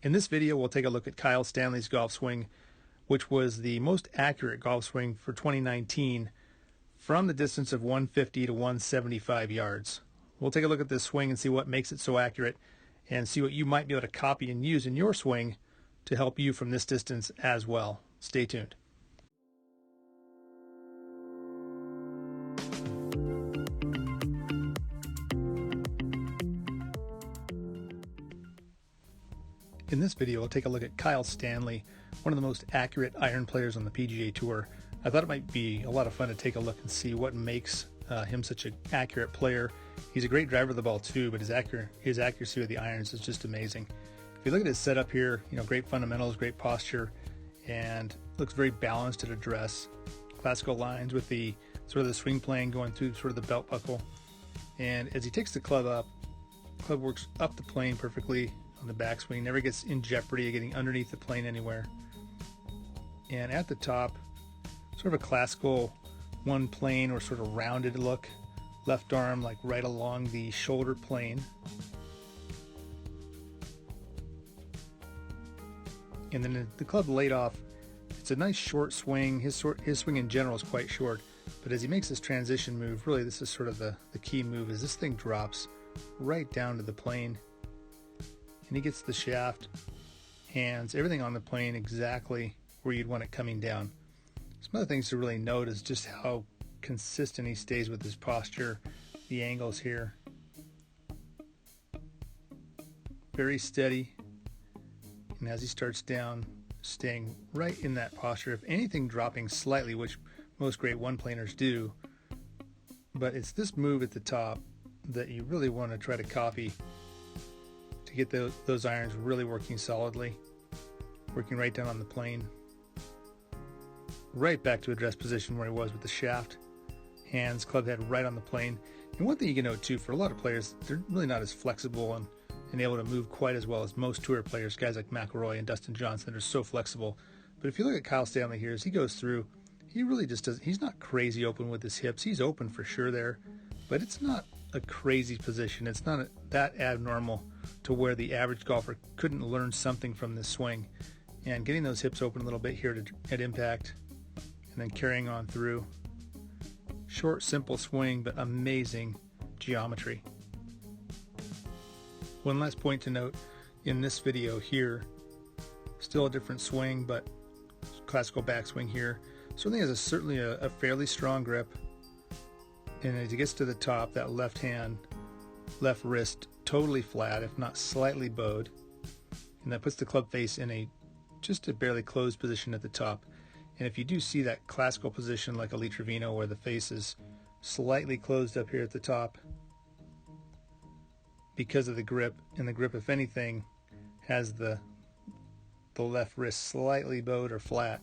In this video, we'll take a look at Kyle Stanley's golf swing, which was the most accurate golf swing for 2019 from the distance of 150 to 175 yards. We'll take a look at this swing and see what makes it so accurate and see what you might be able to copy and use in your swing to help you from this distance as well. Stay tuned. In this video, we'll take a look at Kyle Stanley, one of the most accurate iron players on the PGA Tour. I thought it might be a lot of fun to take a look and see what makes him such an accurate player. He's a great driver of the ball too, but his accuracy with the irons is just amazing. If you look at his setup here, great fundamentals, great posture, and looks very balanced at address. Classical lines with the sort of the swing plane going through sort of the belt buckle. And as he takes the club up, the club works up the plane perfectly on the backswing, never gets in jeopardy of getting underneath the plane anywhere. And at the top, sort of a classical one plane or sort of rounded look, left arm like right along the shoulder plane. And then the club laid off, it's a nice short swing. His swing in general is quite short, but as he makes this transition move, really this is sort of the key move, is this thing drops right down to the plane. And he gets the shaft, hands, everything on the plane exactly where you'd want it coming down. Some other things to really note is just how consistent he stays with his posture, the angles here. Very steady. And as he starts down, staying right in that posture. If anything, dropping slightly, which most great one-planers do. But it's this move at the top that you really want to try to copy to get those irons really working solidly, working right down on the plane, right back to address position where he was with the shaft, hands, club head right on the plane. And one thing you can note too, for a lot of players, they're really not as flexible and able to move quite as well as most tour players. Guys like McIlroy and Dustin Johnson are so flexible. But if you look at Kyle Stanley here, as he goes through, he really just does, he's not crazy open with his hips. He's open for sure there, but it's not a crazy position. It's not that abnormal to where the average golfer couldn't learn something from this swing. And getting those hips open a little bit here at impact, and then carrying on through. Short, simple swing, but amazing geometry. One last point to note in this video here, still a different swing, but classical backswing here. Certainly has certainly a fairly strong grip. And as he gets to the top, that left hand, left wrist totally flat, if not slightly bowed. And that puts the club face in just a barely closed position at the top. And if you do see that classical position like a Lee Trevino where the face is slightly closed up here at the top because of the grip, and the grip, if anything, has the left wrist slightly bowed or flat,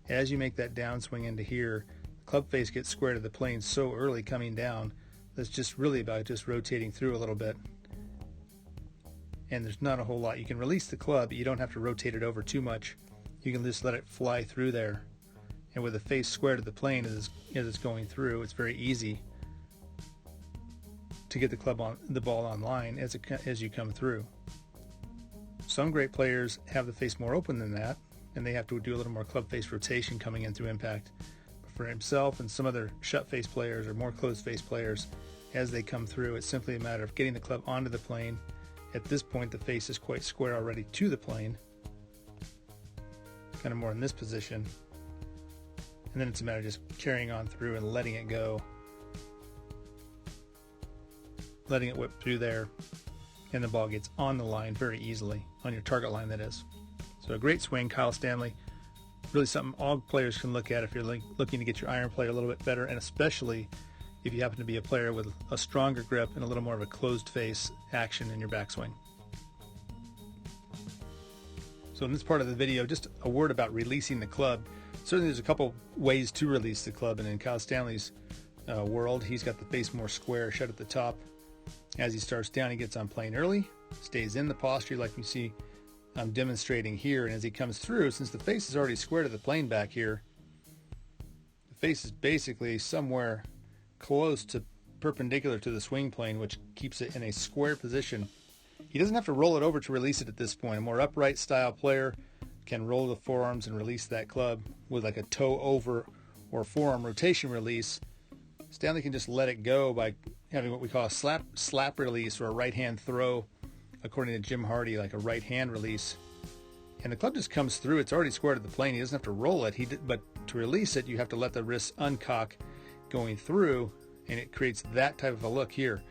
as you make that downswing into here, the club face gets square to the plane so early coming down that's just really about just rotating through a little bit. And there's not a whole lot. You can release the club, but you don't have to rotate it over too much. You can just let it fly through there. And with the face square to the plane as it's going through, it's very easy to get the ball on line as you come through. Some great players have the face more open than that, and they have to do a little more club face rotation coming in through impact. But for himself and some other shut face players or more closed face players, as they come through, it's simply a matter of getting the club onto the plane. At this point, the face is quite square already to the plane, kind of more in this position. And then it's a matter of just carrying on through and letting it go. Letting it whip through there, and the ball gets on the line very easily, on your target line that is. So a great swing, Kyle Stanley. Really something all players can look at if you're looking to get your iron play a little bit better, and especially if you happen to be a player with a stronger grip and a little more of a closed face action in your backswing. So in this part of the video, just a word about releasing the club. Certainly there's a couple ways to release the club, and in Kyle Stanley's world, he's got the face more square, shut at the top. As he starts down, he gets on plane early, stays in the posture like you see I'm demonstrating here, and as he comes through, since the face is already square to the plane back here, the face is basically somewhere close to perpendicular to the swing plane, which keeps it in a square position. He doesn't have to roll it over to release it at this point. A more upright style player can roll the forearms and release that club with like a toe over or forearm rotation release. Stanley can just let it go by having what we call a slap release, or a right hand throw, according to Jim Hardy, like a right hand release. And the club just comes through. It's already squared at the plane. He doesn't have to roll it. But to release it, you have to let the wrists uncock going through, and it creates that type of a look here.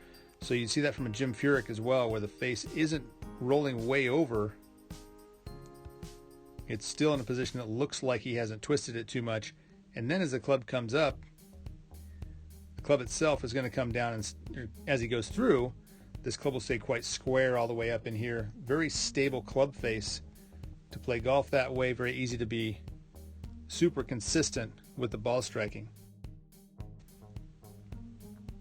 So you see that from a Jim Furyk as well, where the face isn't rolling way over. It's still in a position that looks like he hasn't twisted it too much. And then as the club comes up, the club itself is going to come down, and as he goes through, this club will stay quite square all the way up in here. Very stable club face to play golf that way. Very easy to be super consistent with the ball striking.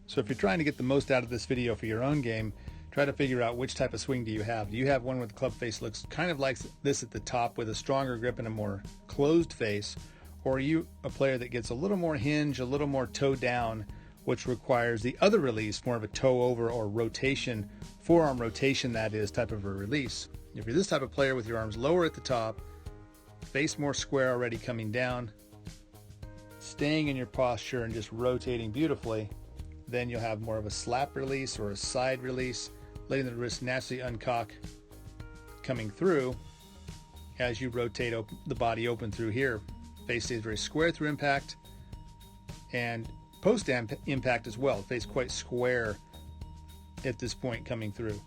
So if you're trying to get the most out of this video for your own game, try to figure out which type of swing do you have. Do you have one where the club face looks kind of like this at the top with a stronger grip and a more closed face? Or are you a player that gets a little more hinge, a little more toe down, which requires the other release, more of a toe over or rotation, forearm rotation that is, type of a release? If you're this type of player with your arms lower at the top, face more square already coming down, staying in your posture and just rotating beautifully, then you'll have more of a slap release or a side release, letting the wrist naturally uncock coming through as you rotate the body open through here. Face stays very square through impact, and post impact as well. Face quite square at this point coming through.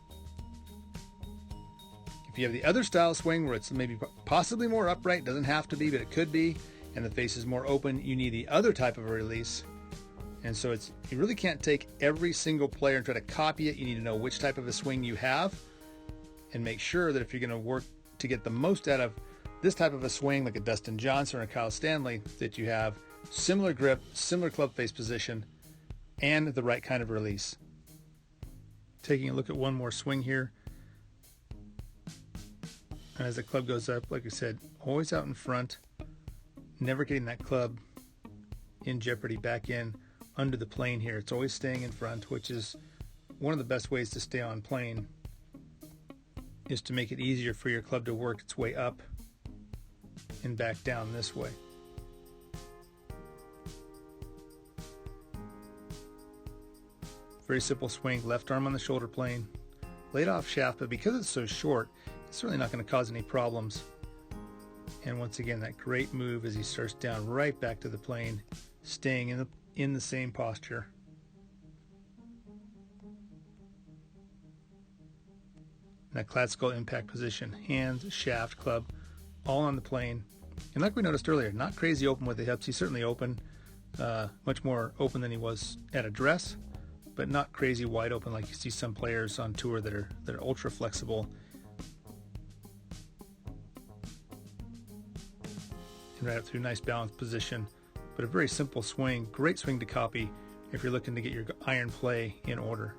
If you have the other style swing where it's maybe possibly more upright, doesn't have to be, but it could be, and the face is more open, you need the other type of a release. And so you really can't take every single player and try to copy it. You need to know which type of a swing you have, and make sure that if you're going to work to get the most out of this type of a swing, like a Dustin Johnson or a Kyle Stanley, that you have similar grip, similar club face position, and the right kind of release. Taking a look at one more swing here. And as the club goes up, like I said, always out in front, never getting that club in jeopardy back in under the plane here. It's always staying in front, which is one of the best ways to stay on plane, is to make it easier for your club to work its way up and back down this way. Very simple swing, left arm on the shoulder plane, laid off shaft, but because it's so short, it's certainly not going to cause any problems. And once again, that great move as he starts down right back to the plane, staying in the same posture. That classical impact position, hands, shaft, club, all on the plane. And like we noticed earlier, not crazy open with the hips. He's certainly open, much more open than he was at address, but not crazy wide open like you see some players on tour that are ultra flexible. And right up through nice balanced position, but a very simple swing. Great swing to copy if you're looking to get your iron play in order.